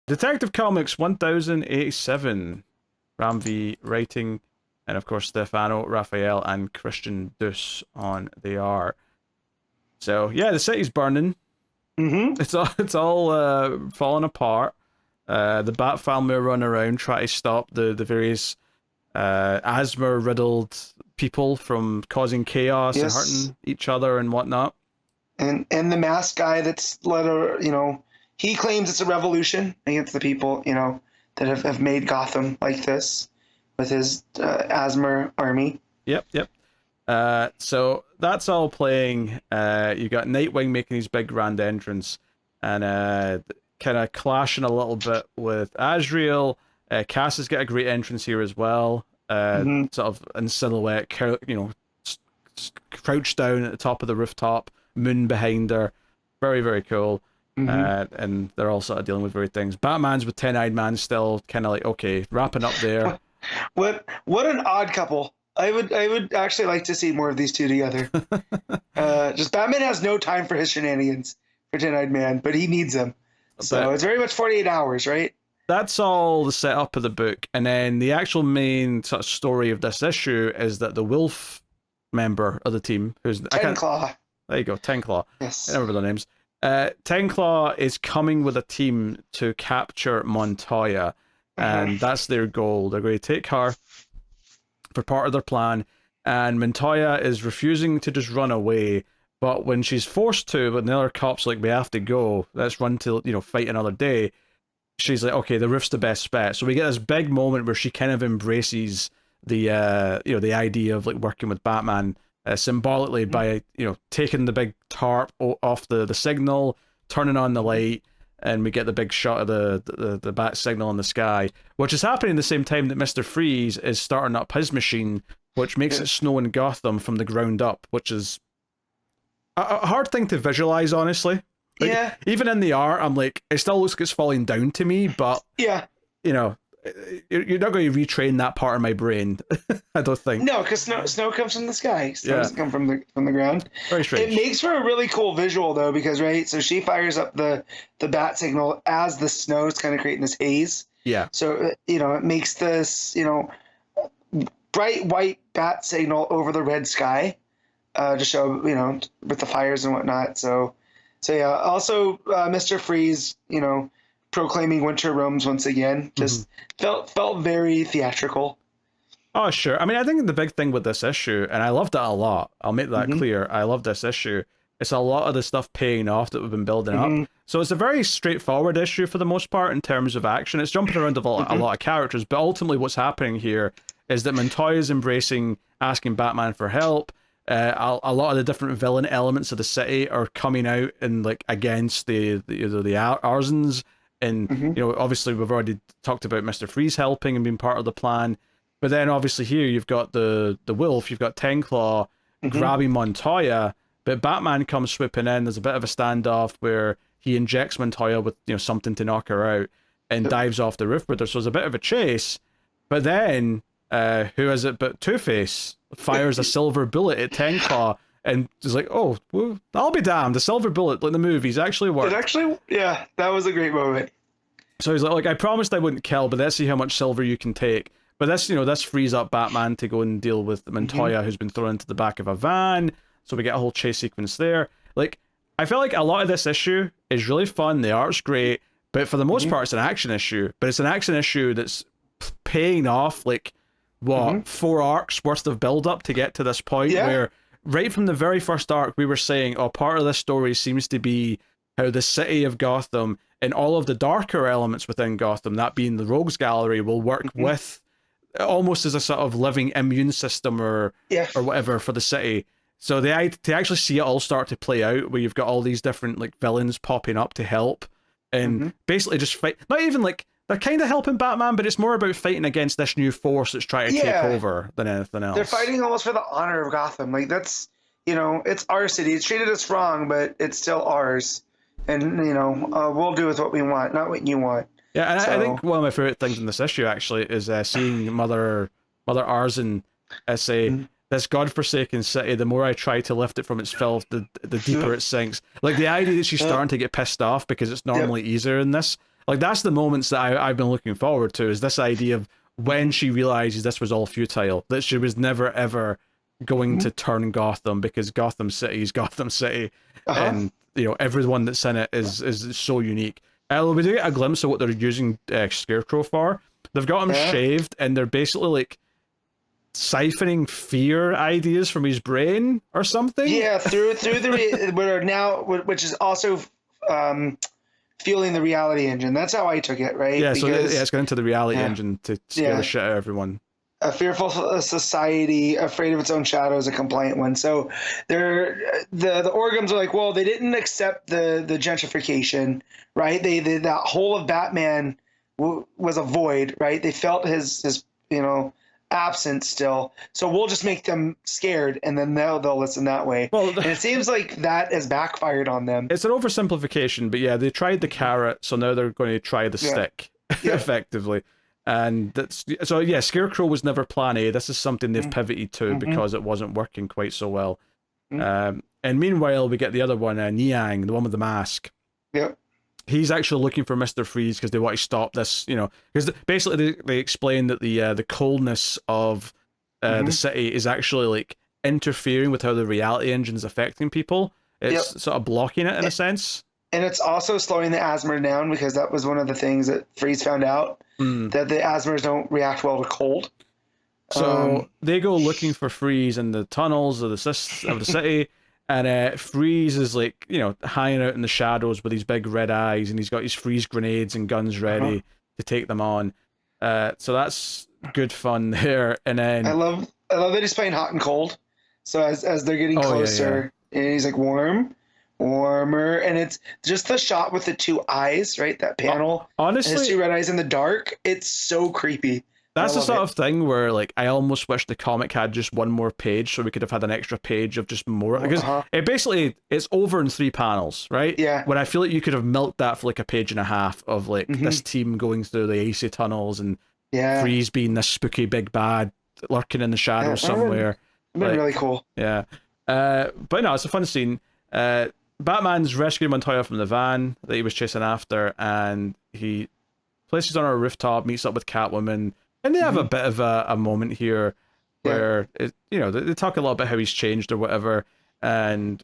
Detective Comics 1087. Ram V writing, and of course Stefano, Raphael, and Christian Dus on the art. So yeah, the city's burning. Mm-hmm. It's all falling apart. The Bat family are running around trying to stop the various asthma riddled people from causing chaos and Yes. hurting each other and whatnot. And the masked guy that's led a, he claims it's a revolution against the people, that have made Gotham like this with his asthma army. Yep. So that's all playing. You got Nightwing making his big grand entrance, and kind of clashing a little bit with Azrael. Cass has got a great entrance here as well. Sort of in silhouette, crouched down at the top of the rooftop, moon behind her. Very, very cool. And they're all sort of dealing with weird things. Batman's with Ten-Eyed Man still kind of like, okay, wrapping up there. What an odd couple. I would actually like to see more of these two together. Just Batman has no time for his shenanigans for Ten-Eyed Man, but he needs them. So it's very much 48 hours, right? That's all the setup of the book, and then the actual main sort of story of this issue is that the Wolf member of the team, who's Ten Claw. There you go, Ten Claw. Yes. I don't remember their names. Ten Claw is coming with a team to capture Montoya, and that's their goal. They're going to take her for part of their plan, and Montoya is refusing to just run away. But when she's forced to, when the other cops like, we have to go, let's run to fight another day. She's like, okay, the roof's the best bet. So we get this big moment where she kind of embraces the the idea of like working with Batman symbolically by taking the big tarp off the signal, turning on the light, and we get the big shot of the bat signal in the sky, which is happening at the same time that Mr. Freeze is starting up his machine, which makes it snow in Gotham from the ground up, which is a hard thing to visualize, honestly. Like, yeah. Even in the art, I'm like, it still looks like it's falling down to me, but yeah, you're not going to retrain that part of my brain. I don't think. No, because snow comes from the sky. Snow doesn't come from the ground. Very strange. It makes for a really cool visual though, because so she fires up the bat signal as the snow is kind of creating this haze. Yeah. So it makes this bright white bat signal over the red sky, to show with the fires and whatnot. So yeah. Also, Mr. Freeze, proclaiming winter roams once again, just felt very theatrical. Oh, sure. I mean, I think the big thing with this issue, and I loved that a lot, I'll make that clear, I love this issue, it's a lot of the stuff paying off that we've been building up. So it's a very straightforward issue for the most part in terms of action. It's jumping around a lot of characters, but ultimately what's happening here is that Montoya is asking Batman for help. A lot of the different villain elements of the city are coming out and like against the Arzons, and obviously we've already talked about Mr. Freeze helping and being part of the plan, but then obviously here you've got the Wolf, you've got Ten Claw grabbing Montoya, but Batman comes swooping in. There's a bit of a standoff where he injects Montoya with something to knock her out and dives off the roof with her. So there's a bit of a chase, but then who is it but Two-Face fires a silver bullet at Ten Claw and is like, oh, well, I'll be damned, the silver bullet, like the movies, actually worked. Yeah, that was a great moment. So he's like, I promised I wouldn't kill, but let's see how much silver you can take. But this frees up Batman to go and deal with Montoya, who's been thrown into the back of a van. So we get a whole chase sequence there. Like, I feel like a lot of this issue is really fun, the art's great, but for the most part it's an action issue. But it's an action issue that's paying off, like, 4 arcs worth of build up to get to this point where right from the very first arc we were saying, part of this story seems to be how the city of Gotham and all of the darker elements within Gotham, that being the Rogues Gallery, will work with almost as a sort of living immune system or whatever for the city. So to actually see it all start to play out, where you've got all these different like villains popping up to help and basically just fight, not even like they're kind of helping Batman, but it's more about fighting against this new force that's trying to take over than anything else. They're fighting almost for the honor of Gotham. Like, that's, it's our city. It's treated us wrong, but it's still ours. And, we'll do with what we want, not what you want. Yeah, and I think one of my favorite things in this issue, actually, is seeing Mother Arzon say, this godforsaken city, the more I try to lift it from its filth, the deeper it sinks. Like, the idea that she's starting to get pissed off because it's normally easier in this. Like that's the moments that I've been looking forward to, is this idea of when she realizes this was all futile, that she was never ever going to turn Gotham, because Gotham City is Gotham City, and everyone that's in it is so unique. We do get a glimpse of what they're using Scarecrow for. They've got him shaved, and they're basically like siphoning fear ideas from his brain or something. Yeah, through which is also fueling the reality engine. That's how I took it, right? Yeah, so it's going into the reality engine to scare the shit out of everyone. A fearful society, afraid of its own shadows, a compliant one. So the Orgums are like, well, they didn't accept the gentrification, right? They that whole of Batman was a void, right? They felt his absence still. So we'll just make them scared, and then they'll listen that way. Well, and it seems like that has backfired on them. It's an oversimplification, but yeah, they tried the carrot, so now they're going to try the stick, effectively. And Scarecrow was never plan A. This is something they've pivoted to because it wasn't working quite so well. And meanwhile, we get the other one, Niang, the one with the mask. Yep. He's actually looking for Mr. Freeze because they want to stop this, because basically they explain that the coldness of the city is actually like interfering with how the reality engine is affecting people. It's sort of blocking it in a sense. And it's also slowing the Asmer down, because that was one of the things that Freeze found out, that the Asmers don't react well to cold. So they go looking for Freeze in the tunnels of the city, and Freeze is like, hanging out in the shadows with his big red eyes, and he's got his freeze grenades and guns ready to take them on. So that's good fun there. And then I love that he's playing hot and cold. So as they're getting closer, and he's like warmer, and it's just the shot with the two eyes, right? That panel, honestly, and his two red eyes in the dark. It's so creepy. That's the sort of thing where, like, I almost wish the comic had just one more page, so we could have had an extra page of just more, because it's over in 3 panels, right? Yeah. When I feel like you could have milked that for like a page and a half of like this team going through the icy tunnels and Freeze being this spooky big bad lurking in the shadows somewhere. It'd been really cool. Yeah. But no, it's a fun scene. Batman's rescuing Montoya from the van that he was chasing after, and he places on a rooftop, meets up with Catwoman, and they have a bit of a moment here where they talk a lot about how he's changed or whatever, and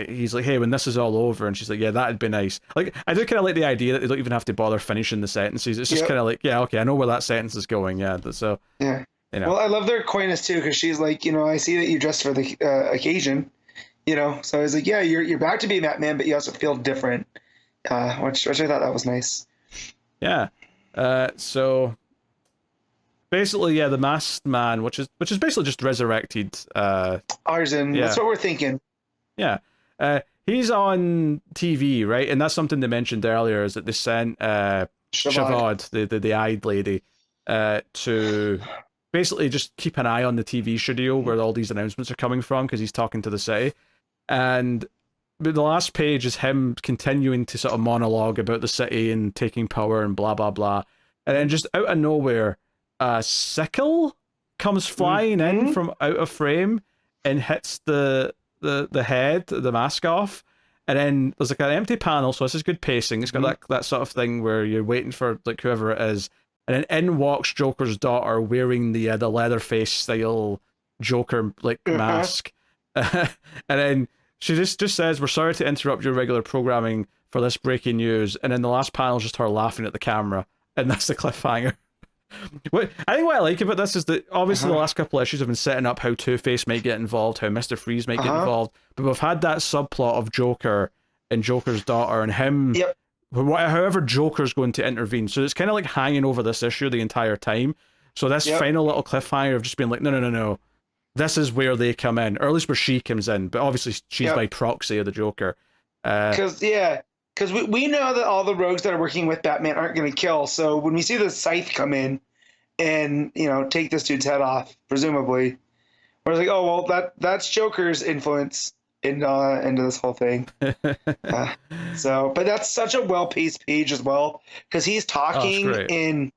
he's like, hey, when this is all over, and she's like, yeah, that'd be nice. Like, I do kind of like the idea that they don't even have to bother finishing the sentences. It's just kind of like, yeah, okay, I know where that sentence is going. So well, I love their coyness too, because she's like, I see that you dressed for the occasion. So I was like, yeah, you're back to being Batman, but you also feel different, which I thought that was nice. Yeah. So basically, the Masked Man, which is basically just resurrected. Arzen. That's what we're thinking. Yeah. He's on TV, right? And that's something they mentioned earlier, is that they sent Shavod, the eyed lady, to basically just keep an eye on the TV studio where all these announcements are coming from, because he's talking to the city. And the last page is him continuing to sort of monologue about the city and taking power and blah, blah, blah. And then just out of nowhere, a sickle comes flying in from out of frame and hits the head, the mask off. And then there's like an empty panel, so this is good pacing. It's got that sort of thing where you're waiting for like whoever it is. And then in walks Joker's daughter wearing the Leatherface style Joker like mask. And then she just says, we're sorry to interrupt your regular programming for this breaking news. And then the last panel is just her laughing at the camera. And that's the cliffhanger. I think what I like about this is that obviously the last couple of issues have been setting up how Two-Face might get involved, how Mr. Freeze might get involved. But we've had that subplot of Joker and Joker's daughter and him, however Joker's going to intervene. So it's kind of like hanging over this issue the entire time. So this final little cliffhanger of just being like, no. This is where they come in, or at least where she comes in, but obviously she's by proxy of the Joker. Because we know that all the rogues that are working with Batman aren't going to kill. So when we see the Scythe come in and take this dude's head off, presumably, we're like, oh well, that's Joker's influence into this whole thing. But that's such a well-paced page as well, because he's talking and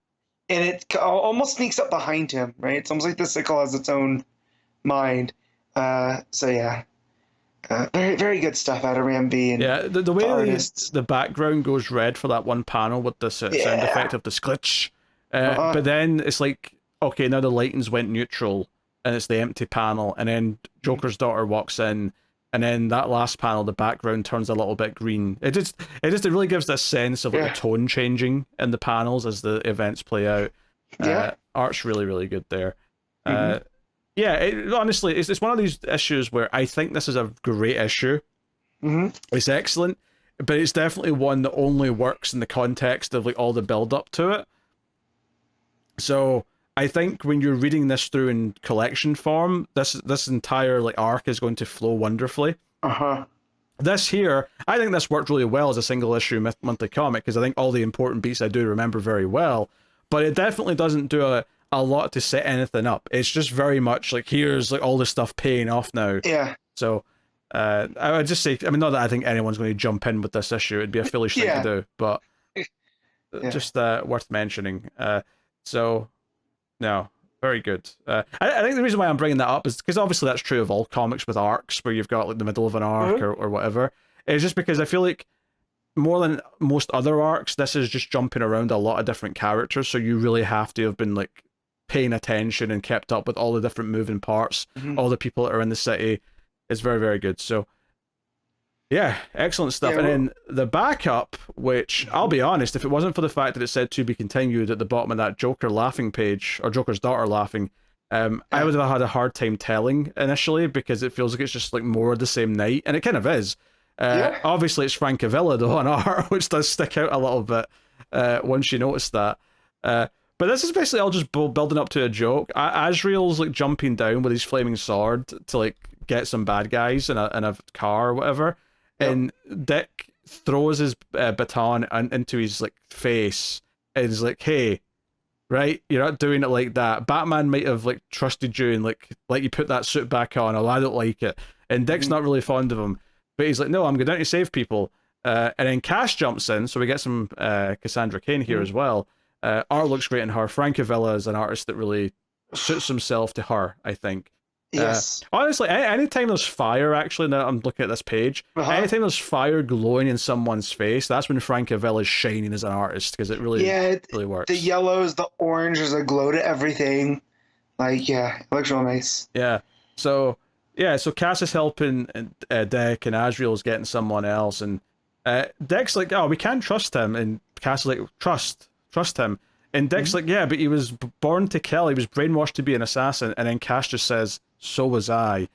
it almost sneaks up behind him, right? It's almost like the sickle has its own mind. Very, very good stuff out of Ram V and Yeah, the way artists. the background goes red for that one panel with the sound effect Yeah. of the glitch, Uh-huh. but then it's like, okay, now the lightings went neutral, and it's the empty panel, and then Joker's daughter walks in, and then that last panel, the background turns a little bit green. It really gives this sense of like the Yeah. tone changing in the panels as the events play out. Yeah. Art's really, really good there. Hmm. Uh, yeah, honestly, it's one of these issues where I think this is a great issue. Hmm. It's excellent, but it's definitely one that only works in the context of like all the build up to it. So I think when you're reading this through in collection form, this entire like arc is going to flow wonderfully. Uh-huh. This here, I think this worked really well as a single issue monthly comic because I think all the important beats I do remember very well, but it definitely doesn't do a lot to set anything up. It's just very much like here's like all this stuff paying off now. Yeah. So I would just say, I mean, not that I think anyone's going to jump in with this issue. It'd be a foolish thing to do, but Yeah. just worth mentioning. So no, very good. I think the reason why I'm bringing that up is because obviously that's true of all comics with arcs where you've got like the middle of an arc Mhm. or whatever. It's just because I feel like more than most other arcs, this is just jumping around a lot of different characters, so you really have to have been like paying attention and kept up with all the different moving parts, Mhm. all the people that are in the city. It's very, very good. So yeah, excellent stuff. Yeah, And then the backup, which I'll be honest, if it wasn't for the fact that it said to be continued at the bottom of that Joker laughing page, or Joker's daughter laughing, I would have had a hard time telling initially because it feels like it's just like more of the same night, and it kind of is. Yeah. Obviously, it's Francavilla though on art, which does stick out a little bit once you notice that. But this is basically all just building up to a joke. Azrael's like jumping down with his flaming sword to like get some bad guys in a car or whatever, Yep. and Dick throws his baton into his like face and is like, "Hey, right, you're not doing it like that. Batman might have like trusted you and like let you put that suit back on. Oh, I don't like it." And Dick's Mhm. not really fond of him, but he's like, "No, I'm going down to save people." And then Cash jumps in, so we get some Cassandra Cain here as well. Art looks great in her. Francavilla is an artist that really suits himself to her, I think. Yes. Honestly, anytime there's fire, actually, now I'm looking at this page, Uh-huh. anytime there's fire glowing in someone's face, that's when Francavilla is shining as an artist because it really, Yeah, really works. the yellows, the orange, there's a glow to everything. Like, yeah, it looks real nice. Yeah. So Cass is helping Dick, and Azrael's getting someone else, and Dick's like, "Oh, we can't trust him," and Cass is like, "Trust him." And Dick's like, "Yeah, but he was born to kill. He was brainwashed to be an assassin." And then Cass just says, "So was I."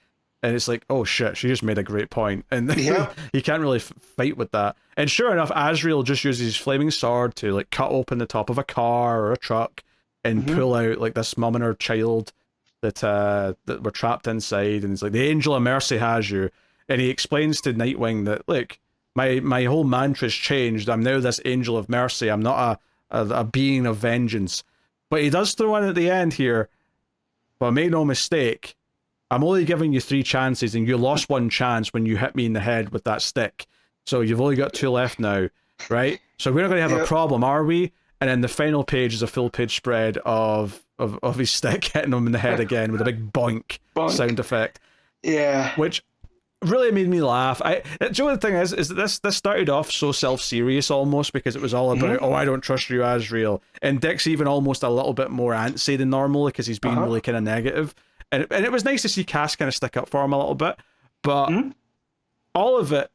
And it's like, oh shit, she just made a great point. And Yeah. you can't really fight with that. And sure enough, Azrael just uses his flaming sword to like cut open the top of a car or a truck and pull out like this mum and her child that were trapped inside. And he's like, the angel of mercy has you. And he explains to Nightwing that, look, my whole mantra's changed. I'm now this angel of mercy. I'm not a being of vengeance. But he does throw in at the end here, but make no mistake, I'm only giving you 3 chances, and you lost 1 chance when you hit me in the head with that stick. So you've only got 2 left now, right? So we're not going to have a problem, are we? And then the final page is a full page spread of his stick hitting him in the head again with a big boink, sound effect. Yeah. Which really made me laugh. Do you know the thing is that this started off so self-serious almost because it was all about, oh, I don't trust you, Azrael. And Dick's even almost a little bit more antsy than normal because he's being really kind of negative. And it was nice to see Cass kind of stick up for him a little bit. But all of it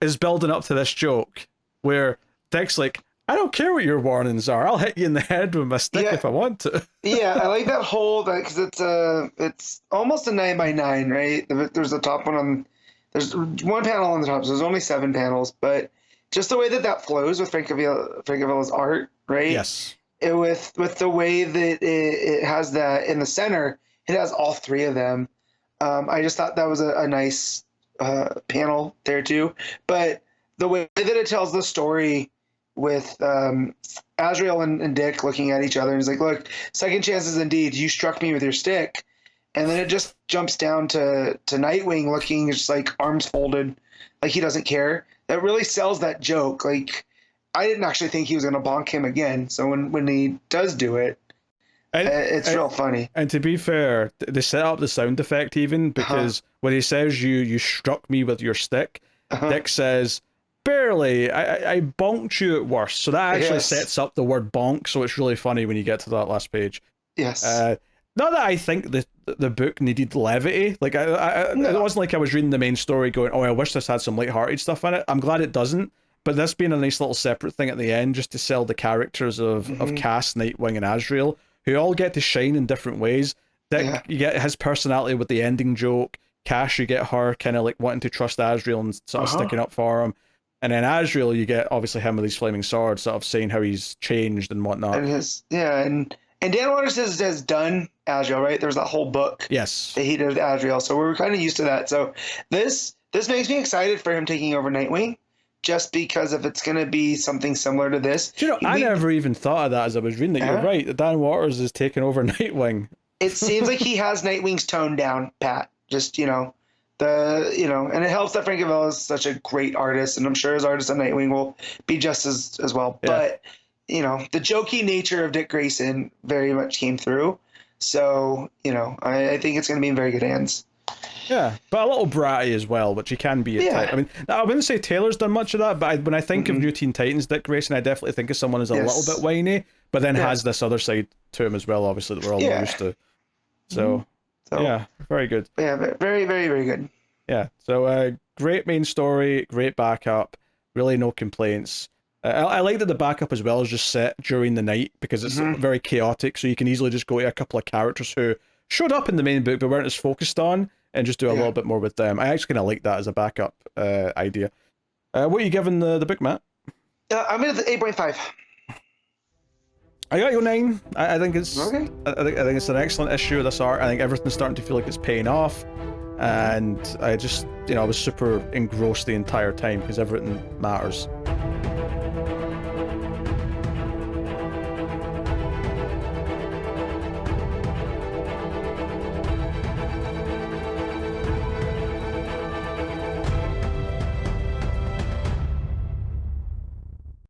is building up to this joke where Dick's like, I don't care what your warnings are. I'll hit you in the head with my stick if I want to. Yeah, I like that whole because it's almost a 9x9, right? There's the top one on. There's 1 panel on the top, so there's only 7 panels. But just the way that flows with Francavilla's art, right? Yes. With the way that it has that in the center, it has all 3 of them. I just thought that was a nice panel there too. But the way that it tells the story with Azrael and Dick looking at each other, and he's like, "Look, second chances indeed. You struck me with your stick," and then it just jumps down to Nightwing looking just like arms folded, like he doesn't care. That really sells that joke. Like, I didn't actually think he was going to bonk him again. So when he does do it, It's real funny. And to be fair, they set up the sound effect even because when he says you struck me with your stick, Dick says, barely, I bonked you at worst. So that actually sets up the word bonk, so it's really funny when you get to that last page. Yes. Not that I think the book needed levity. Like it wasn't like I was reading the main story going, oh, I wish this had some lighthearted stuff in it. I'm glad it doesn't. But this being a nice little separate thing at the end, just to sell the characters of Cass, Nightwing, and Azrael, who all get to shine in different ways. Dick, you get his personality with the ending joke. Cass, you get her kind of like wanting to trust Azrael and sort of sticking up for him. And then Azrael, you get obviously him with these flaming swords, sort of saying how he's changed and whatnot. And and Dan Waters has done Azrael, right? There's that whole book. Yes. That he did with Azrael, so we're kind of used to that. So this makes me excited for him taking over Nightwing, just because if it's going to be something similar to this. Do you know, I never even thought of that as I was reading it. You're right, that Dan Waters is taking over Nightwing. It seems like he has Nightwing's tone down, Pat. Just, and it helps that Frank Avella is such a great artist, and I'm sure his artist on Nightwing will be just as well. Yeah. But, the jokey nature of Dick Grayson very much came through. So, I think it's going to be in very good hands. Yeah, but a little bratty as well, which he can be at times. I mean, I wouldn't say Taylor's done much of that, but when I think of New Teen Titans, Dick Grayson, I definitely think of someone who's a little bit whiny, but then has this other side to him as well, obviously, that we're all used to. So, yeah, very good. Yeah, very, very, very good. Yeah, so great main story, great backup, really no complaints. I like that the backup as well is just set during the night because it's very chaotic, so you can easily just go to a couple of characters who showed up in the main book but weren't as focused on and just do a little bit more with them. I actually kind of like that as a backup idea. What are you giving the book, Matt? I'm at the 8.5. I got you 9. I think it's okay. I think it's an excellent issue of this art. I think everything's starting to feel like it's paying off, and I just I was super engrossed the entire time because everything matters.